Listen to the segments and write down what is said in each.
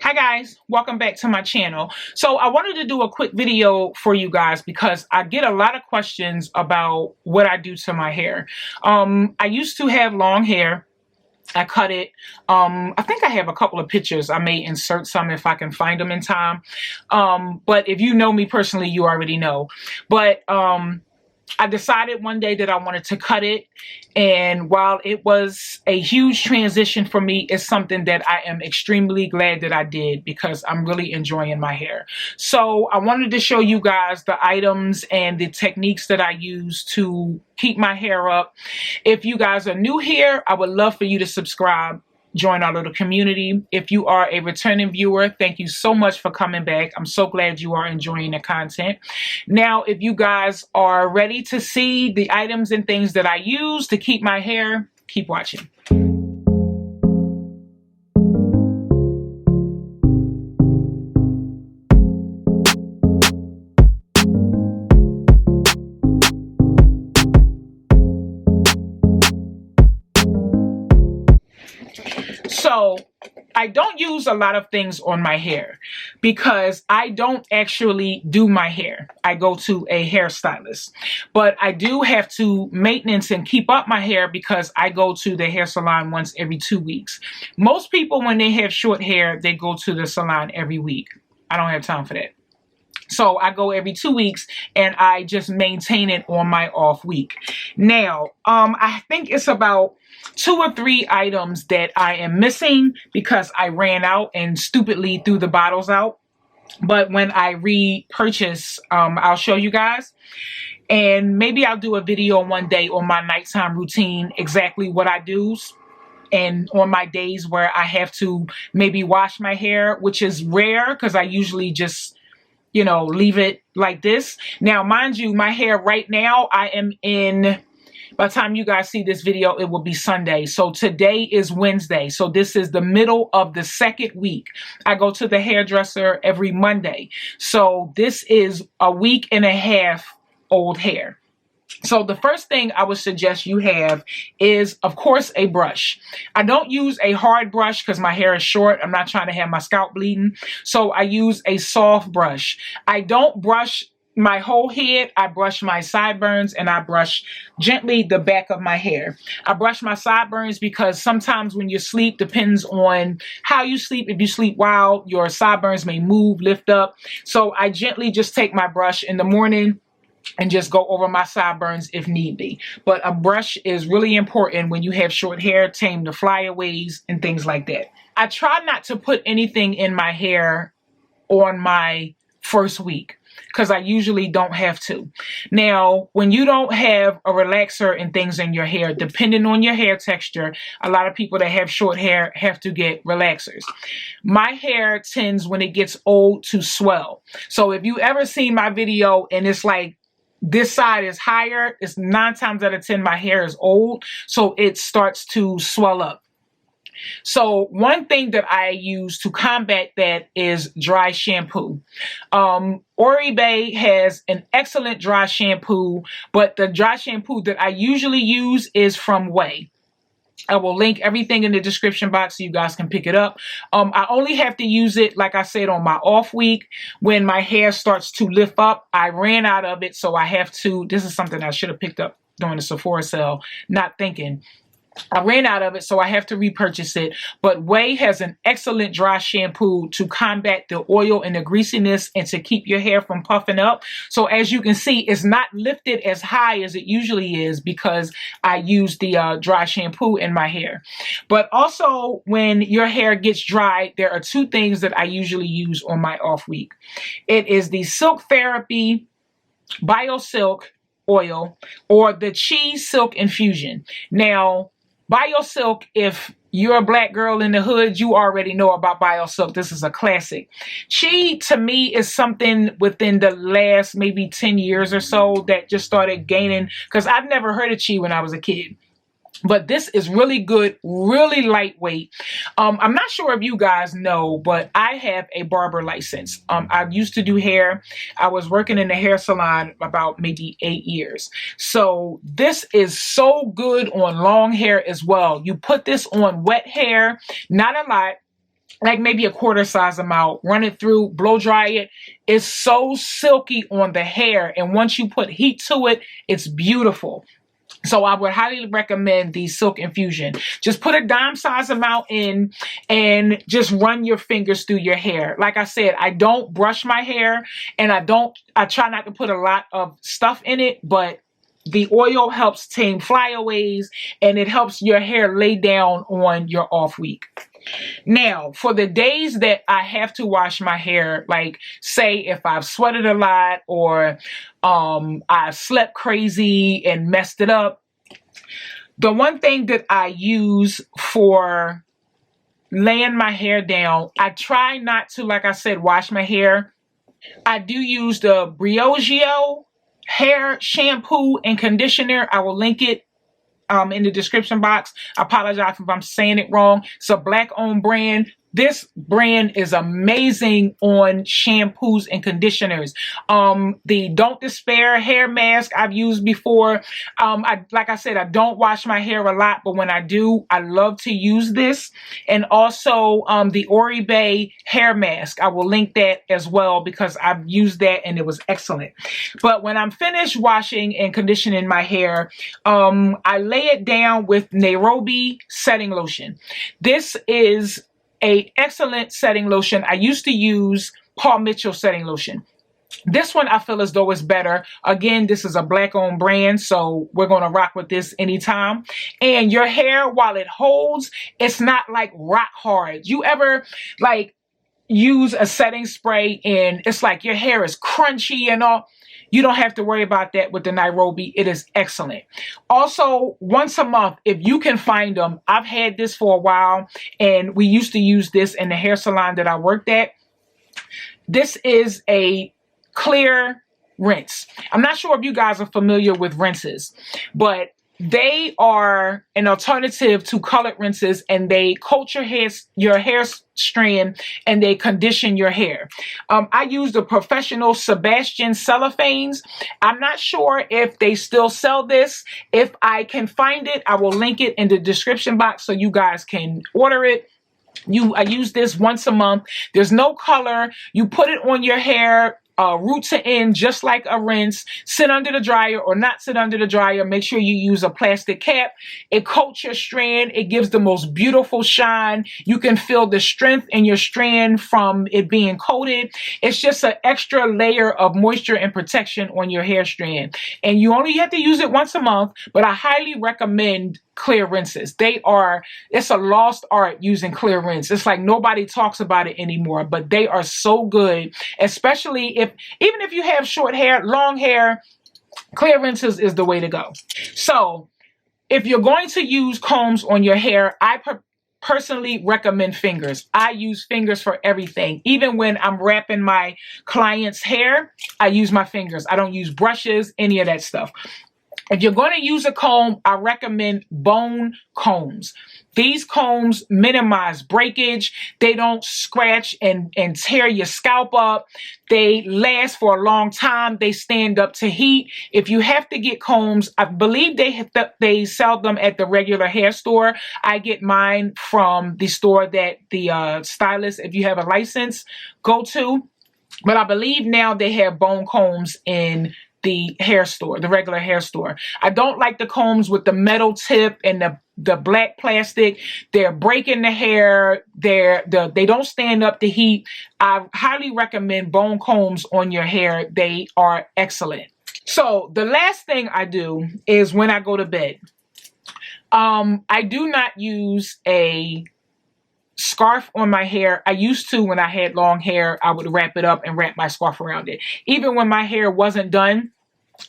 Hi guys, welcome back to my channel. So I wanted to do a quick video for you guys because I get a lot of questions about what I do to my hair. I used to have long hair. I cut it. I think I have a couple of pictures. I may insert some if I can find them in time. But if you know me personally, you already know. But I decided one day that I wanted to cut it, and while it was a huge transition for me, it's something that I am extremely glad that I did because I'm really enjoying my hair. So I wanted to show you guys the items and the techniques that I use to keep my hair up. If you guys are new here, I would love for you to subscribe. Join our little community. If you are a returning viewer, thank you so much for coming back. I'm so glad you are enjoying the content. Now, if you guys are ready to see the items and things that I use to keep my hair, keep watching. So I don't use a lot of things on my hair because I don't actually do my hair. I go to a hairstylist, but I do have to maintenance and keep up my hair because I go to the hair salon once every 2 weeks. Most people, when they have short hair, they go to the salon every week. I don't have time for that. So I go every 2 weeks and I just maintain it on my off week. Now, I think it's about 2 or 3 items that I am missing because I ran out and stupidly threw the bottles out. But when I repurchase, I'll show you guys. And maybe I'll do a video one day on my nighttime routine, exactly what I do. And on my days where I have to maybe wash my hair, which is rare because I usually just, you know, leave it like this. Now, mind you, my hair right now, I am in, by the time you guys see this video, it will be Sunday. So today is Wednesday. So this is the middle of the 2nd week. I go to the hairdresser every Monday. So this is a week and a half old hair. So the first thing I would suggest you have is, of course, a brush. I don't use a hard brush because my hair is short. I'm not trying to have my scalp bleeding. So I use a soft brush. I don't brush my whole head. I brush my sideburns and I brush gently the back of my hair. I brush my sideburns because sometimes when you sleep, depends on how you sleep. If you sleep wild, your sideburns may move, lift up. So I gently just take my brush in the morning and just go over my sideburns if need be. But a brush is really important when you have short hair, tame the flyaways and things like that. I try not to put anything in my hair on my first week because I usually don't have to. Now, when you don't have a relaxer and things in your hair, depending on your hair texture, a lot of people that have short hair have to get relaxers. My hair tends, when it gets old, to swell. So if you ever see my video and it's like, this side is higher, it's 9 times out of 10 my hair is old, so it starts to swell up. So one thing that I use to combat that is dry shampoo. Oribe has an excellent dry shampoo, but the dry shampoo that I usually use is from Way. I will link everything in the description box so you guys can pick it up. I only have to use it, like I said, on my off week when my hair starts to lift up. I ran out of it, so I have to, this is something I should have picked up during the Sephora sale, not thinking. I ran out of it, so I have to repurchase it. But Way has an excellent dry shampoo to combat the oil and the greasiness and to keep your hair from puffing up. So as you can see, it's not lifted as high as it usually is because I use the dry shampoo in my hair. But also, when your hair gets dry, there are 2 things that I usually use on my off week. It is the Silk Therapy BioSilk oil or the Chi Silk Infusion. Now, BioSilk, if you're a black girl in the hood, you already know about BioSilk. This is a classic. Chi, to me, is something within the last maybe 10 years or so that just started gaining, because I've never heard of Chi when I was a kid. But this is really good, really lightweight. I'm not sure if you guys know, but I have a barber license. I used to do hair. I was working in a hair salon about maybe 8 years. So this is so good on long hair as well. You put this on wet hair, not a lot. like maybe a quarter size amount, run it through, blow dry it. It's so silky on the hair. And once you put heat to it, it's beautiful. So I would highly recommend the Silk Infusion. Just put a dime size amount in and just run your fingers through your hair. Like I said, I don't brush my hair, and I try not to put a lot of stuff in it, but the oil helps tame flyaways, and it helps your hair lay down on your off week. Now, for the days that I have to wash my hair, like say if I've sweated a lot or I slept crazy and messed it up, the one thing that I use for laying my hair down, I try not to, like I said, wash my hair. I do use the Briogeo hair shampoo and conditioner. I will link it in the description box. I apologize if I'm saying it wrong. It's a black-owned brand. This brand is amazing on shampoos and conditioners. The Don't Despair hair mask I've used before. Like I said, I don't wash my hair a lot, but when I do, I love to use this. And also the Oribe hair mask. I will link that as well because I've used that and it was excellent. But when I'm finished washing and conditioning my hair, I lay it down with Nairobi setting lotion. This is an excellent setting lotion. I used to use Paul Mitchell setting lotion. This one I feel as though is better. Again, this is a black-owned brand, so we're going to rock with this anytime. And your hair, while it holds, it's not like rock hard. You ever like use a setting spray and it's like your hair is crunchy and all? You don't have to worry about that with the Nairobi. It is excellent. Also, once a month, if you can find them, I've had this for a while, and we used to use this in the hair salon that I worked at. This is a clear rinse. I'm not sure if you guys are familiar with rinses, but they are an alternative to colored rinses, and they coat your hair strand, and they condition your hair. I use the Professional Sebastian Cellophanes. I'm not sure if they still sell this. If I can find it, I will link it in the description box so you guys can order it. I use this once a month. There's no color. You put it on your hair, root to end, just like a rinse. Sit under the dryer or not sit under the dryer. Make sure you use a plastic cap. It coats your strand. It gives the most beautiful shine. You can feel the strength in your strand from it being coated. It's just an extra layer of moisture and protection on your hair strand. And you only have to use it once a month, but I highly recommend clear rinses. It's a lost art using clear rinse. It's like nobody talks about it anymore, but they are so good, especially even if you have short hair, long hair, clear rinses is the way to go. So if you're going to use combs on your hair, I personally recommend fingers. I use fingers for everything. Even when I'm wrapping my client's hair, I use my fingers. I don't use brushes, any of that stuff. If you're going to use a comb, I recommend bone combs. These combs minimize breakage. They don't scratch and tear your scalp up. They last for a long time. They stand up to heat. If you have to get combs, I believe they sell them at the regular hair store. I get mine from the store that the stylist, if you have a license, go to. But I believe now they have bone combs in the hair store, the regular hair store. I don't like the combs with the metal tip and the black plastic. They're breaking the hair. They don't stand up to heat. I highly recommend bone combs on your hair. They are excellent. So the last thing I do is when I go to bed, I do not use a scarf on my hair. I used to, when I had long hair, I would wrap it up and wrap my scarf around it. Even when my hair wasn't done,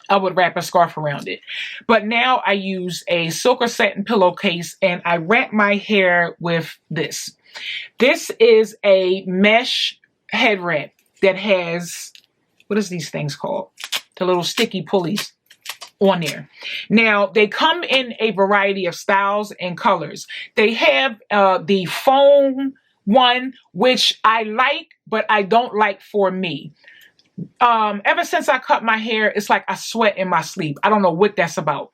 I would wrap a scarf around it. But now I use a silk or satin pillowcase, and I wrap my hair with this. This is a mesh head wrap that has, what is these things called? The little sticky pulleys on there. Now, they come in a variety of styles and colors. They have the foam one, which I like, but I don't like for me. Ever since I cut my hair, it's like I sweat in my sleep. I don't know what that's about,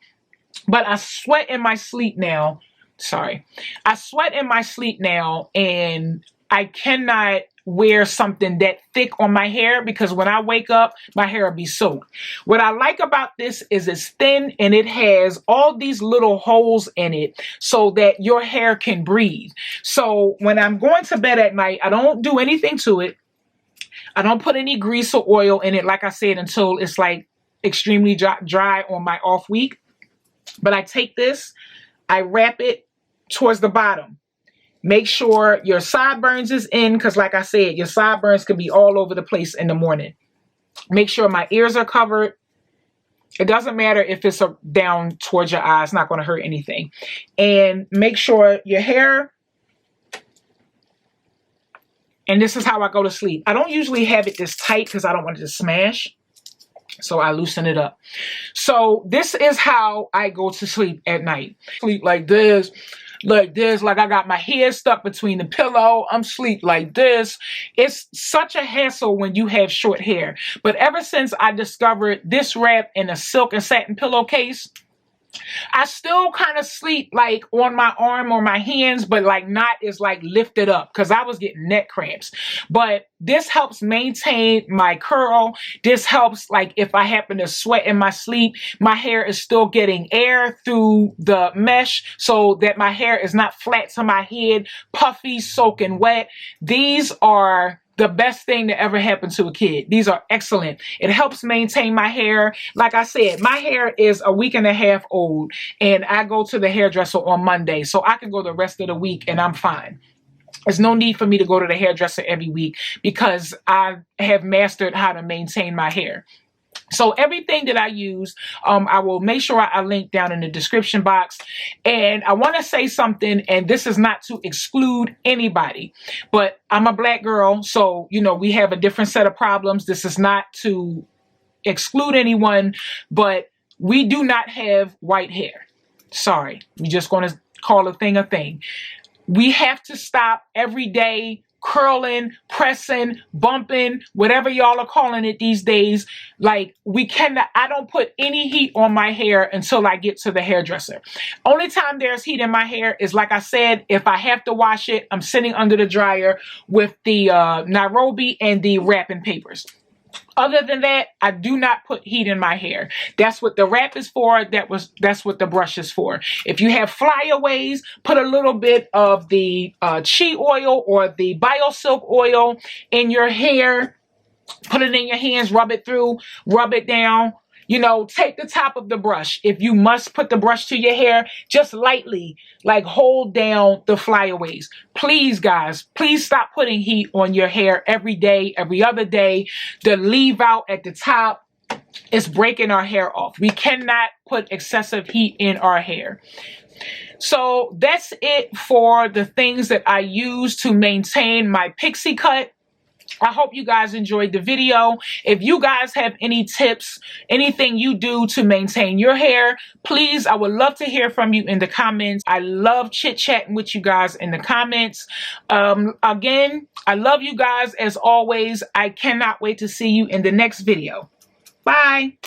but I sweat in my sleep now. Sorry. I sweat in my sleep now, and I cannot wear something that thick on my hair because when I wake up, my hair will be soaked. What I like about this is it's thin and it has all these little holes in it so that your hair can breathe. So when I'm going to bed at night, I don't do anything to it. I don't put any grease or oil in it, like I said, until it's like extremely dry on my off week. But I take this, I wrap it towards the bottom. Make sure your sideburns is in because like I said, your sideburns could be all over the place in the morning. Make sure my ears are covered. It doesn't matter if it's down towards your eyes. It's not going to hurt anything. And make sure your hair, and this is how I go to sleep. I don't usually have it this tight because I don't want it to smash. So I loosen it up. So this is how I go to sleep at night. Sleep like this. Like I got my hair stuck between the pillow. I'm sleep like this. It's such a hassle when you have short hair. But ever since I discovered this wrap in a silk and satin pillowcase, I still kind of sleep like on my arm or my hands, but like not as like lifted up because I was getting neck cramps. But this helps maintain my curl. This helps like if I happen to sweat in my sleep, my hair is still getting air through the mesh so that my hair is not flat to my head, puffy, soaking wet. These are the best thing that ever happened to a kid. These are excellent. It helps maintain my hair. Like I said, my hair is a week and a half old and I go to the hairdresser on Monday. So I can go the rest of the week and I'm fine. There's no need for me to go to the hairdresser every week because I have mastered how to maintain my hair. So everything that I use, I will make sure I link down in the description box. And I want to say something, and this is not to exclude anybody, but I'm a black girl. So, you know, we have a different set of problems. This is not to exclude anyone, but we do not have white hair. Sorry. We're just going to call a thing. We have to stop every day curling, pressing, bumping, whatever y'all are calling it these days. Like we cannot, I don't put any heat on my hair until I get to the hairdresser. Only time there's heat in my hair is like I said, if I have to wash it, I'm sitting under the dryer with the Nairobi and the wrapping papers. Other than that, I do not put heat in my hair. That's what the wrap is for. That's what the brush is for. If you have flyaways, put a little bit of the Chi oil or the BioSilk oil in your hair. Put it in your hands, rub it through, rub it down. You know, take the top of the brush. If you must put the brush to your hair, just lightly, like hold down the flyaways. Please, guys, please stop putting heat on your hair every day, every other day. The leave out at the top is breaking our hair off. We cannot put excessive heat in our hair. So that's it for the things that I use to maintain my pixie cut. I hope you guys enjoyed the video. If you guys have any tips, anything you do to maintain your hair, please, I would love to hear from you in the comments. I love chit-chatting with you guys in the comments. Again, I love you guys as always. I cannot wait to see you in the next video. Bye.